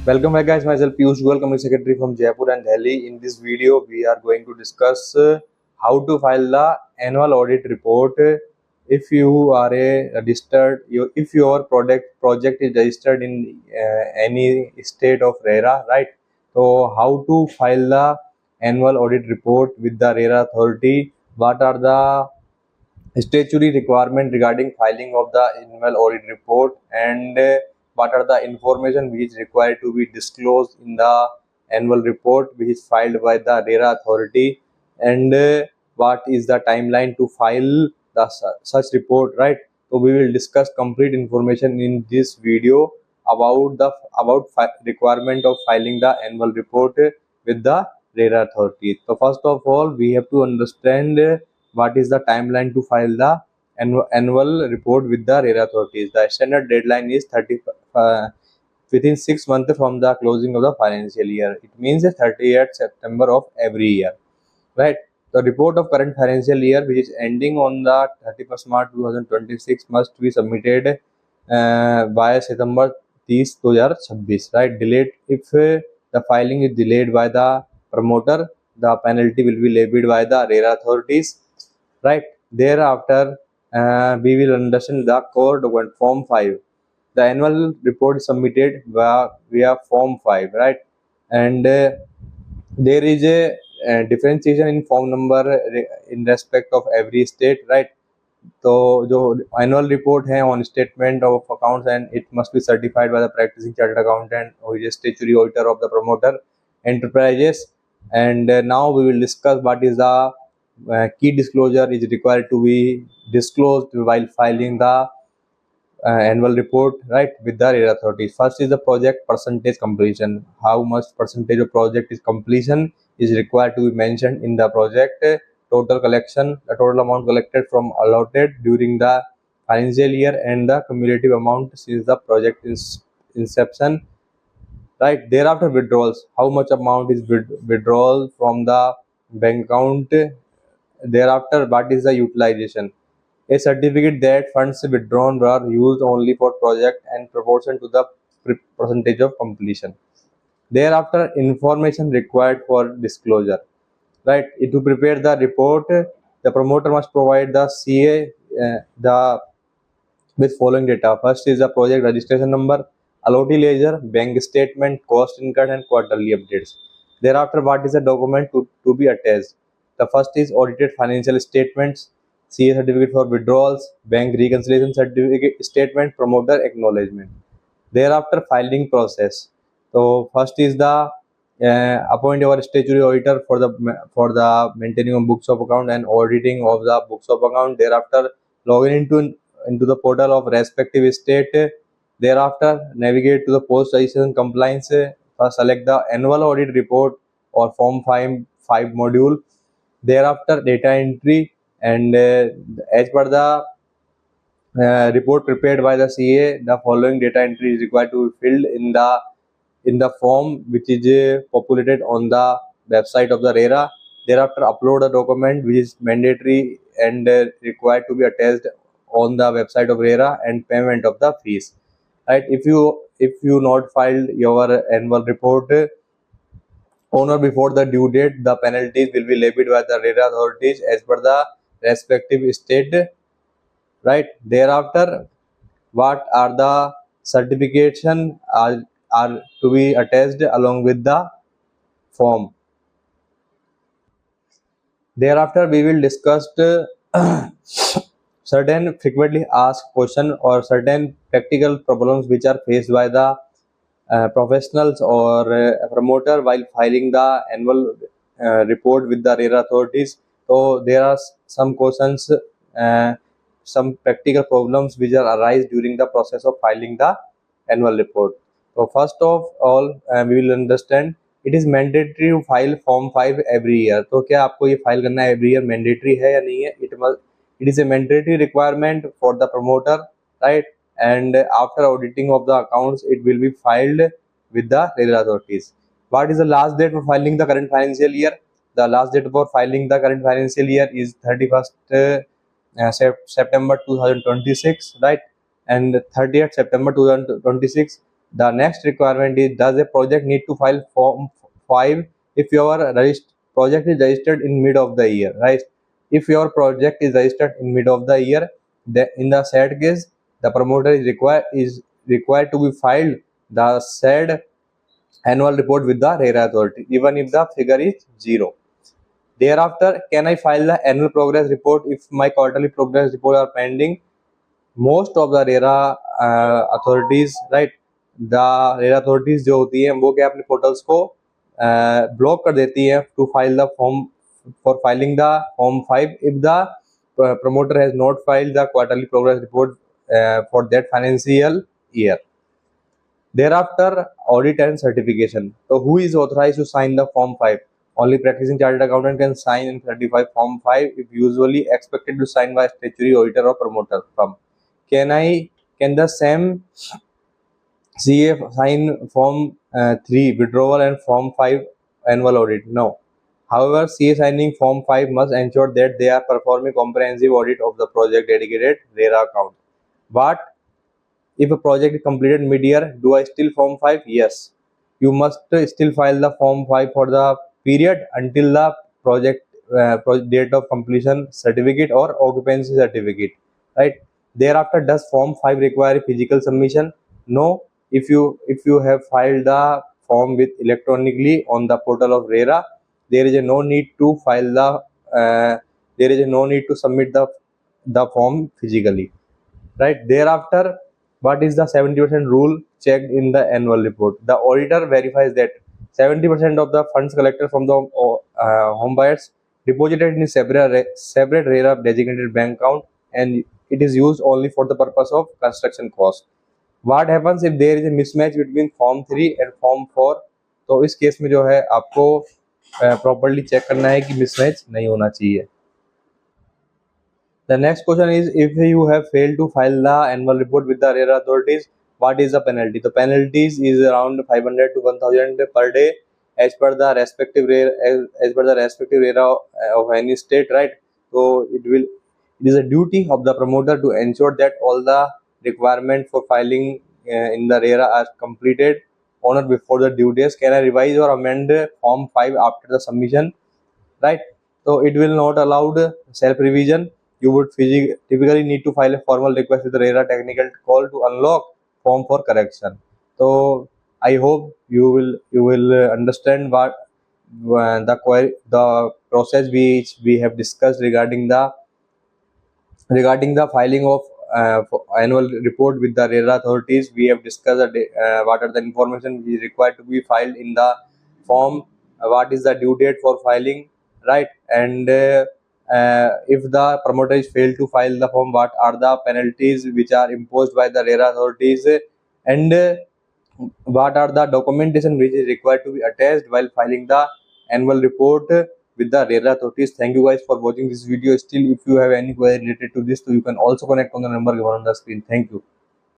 Welcome back guys, myself Piyush Goyal, Company Secretary from Jaipur and Delhi. In this video, we are going to discuss how to file the annual audit report. If you are a registered, if your project is registered in any state of RERA, right? So how to file the annual audit report with the RERA authority? What are the statutory requirement regarding filing of the annual audit report, and what are the information which is required to be disclosed in the annual report which is filed by the RERA authority, and what is the timeline to file the such report, right? So we will discuss complete information in this video about the requirement of filing the annual report with the RERA authority. So first of all, we have to understand what is the timeline to file the annual report with the RERA authorities. The standard deadline is within 6 months from the closing of the financial year. It means 30th September of every year, right? The report of current financial year, which is ending on the 31st March 2026, must be submitted by September 30, 2026, right? Delayed if the filing is delayed by the promoter, the penalty will be levied by the RERA authorities, right? Thereafter, we will understand the core document Form 5. The annual report is submitted via Form 5, right? And there is a differentiation in form number in respect of every state, right? तो जो annual report है on statement of accounts, and it must be certified by the practicing chartered accountant who is a statutory auditor of the promoter enterprises. And now we will discuss what is the key disclosure is required to be disclosed while filing the annual report, right, with the RERA authorities. First is the project percentage completion. How much percentage of project is completion is required to be mentioned in the project. Total collection, the total amount collected from allotted during the financial year, and the cumulative amount since the project inception, right? Thereafter, withdrawals. How much amount is withdrawal from the bank account? Thereafter, what is the utilization? A certificate that funds withdrawn were used only for project and proportion to the percentage of completion. Thereafter, information required for disclosure, right? To prepare the report, the promoter must provide the CA the with following data. First is the project registration number, allotee ledger, bank statement, cost incurred, and quarterly updates. Thereafter, what is the document to be attached? The first is audited financial statements, CA certificate for withdrawals, bank reconciliation certificate statement, promoter acknowledgement. Thereafter, filing process. So first is the appoint your statutory auditor for the maintaining of books of account and auditing of the books of account. Thereafter, log into the portal of respective state. Thereafter, navigate to the post registration compliance. First, select the annual audit report or Form 5 module. Thereafter, data entry, and as per the report prepared by the CA, the following data entry is required to be filled in the form which is populated on the website of the RERA. Thereafter, upload a document which is mandatory and required to be attached on the website of RERA, and payment of the fees. Right? If you not filed your annual report on or before the due date, the penalties will be levied by the RERA authorities as per the respective state. Right? Thereafter, what are the certification are to be attached along with the form. Thereafter, we will discuss certain frequently asked question or certain practical problems which are faced by the professionals or promoter while filing the annual report with the RERA authorities. So there are some questions, some practical problems which are arise during the process of filing the annual report. So first of all, we will understand it is mandatory to file Form 5 every year. तो क्या आपको ये file करना every year mandatory है या नहीं है? It is a mandatory requirement for the promoter, right? And after auditing of the accounts, it will be filed with the RERA authorities. What is the last date for filing the current financial year? The last date for filing the current financial year is 31st September 2026, right? And 30th September 2026. The next requirement is, does a project need to file Form 5 if your project is registered in mid of the year, right? If your project is registered in mid of the year, then in the said case, the promoter is required to be filed the said annual report with the RERA authority, even if the figure is zero. Thereafter, can I file the annual progress report if my quarterly progress report are pending? Most of the RERA authorities, right, the RERA authorities जो होती हैं वो क्या अपने portals को block कर देती हैं to file the form for filing the form 5 if the promoter has not filed the quarterly progress report for that financial year. Thereafter, audit and certification. So, who is authorized to sign the Form 5? Only practicing chartered accountant can sign and certify Form 5 if usually expected to sign by statutory auditor or promoter firm. Can the same CA sign Form 3 withdrawal and Form 5 annual audit? No. However, CA signing Form 5 must ensure that they are performing comprehensive audit of the project dedicated RERA account. But if a project is completed mid-year, do I still Form 5? Yes. You must still file the Form 5 for the period until the project date of completion certificate or occupancy certificate, right? Thereafter, does Form 5 require physical submission? No. If you have filed the form with electronically on the portal of RERA, there is no need to file the there is no need to submit the form physically, right? Thereafter, what is the 70% rule checked in the annual report? The auditor verifies that 70% of the funds collected from the home buyers deposited in a separate RERA designated bank account, and it is used only for the purpose of construction cost. What happens if there is a mismatch between Form 3 and Form 4? तो इस case में जो है आपको properly check करना है कि mismatch नहीं होना चाहिए. The next question is, if you have failed to file the annual report with the RERA authorities, what is the penalty? The penalties is around 500 to 1000 per day as per the respective RERA of any state, right? So it is a duty of the promoter to ensure that all the requirements for filing in the RERA are completed on or before the due dates. Can I revise or amend Form 5 after the submission? Right? So it will not allow self revision. You would typically need to file a formal request with the RERA technical call to unlock form for correction. So I hope you will understand what the process which we have discussed regarding the filing of annual report with the RERA authorities. We have discussed what are the information we required to be filed in the form, what is the due date for filing, right? And if the promoter is failed to file the form, what are the penalties which are imposed by the RERA authorities, and what are the documentation which is required to be attached while filing the annual report with the RERA authorities. Thank you guys for watching this video. Still, if you have any query related to this, so you can also connect on the number given on the screen. Thank you.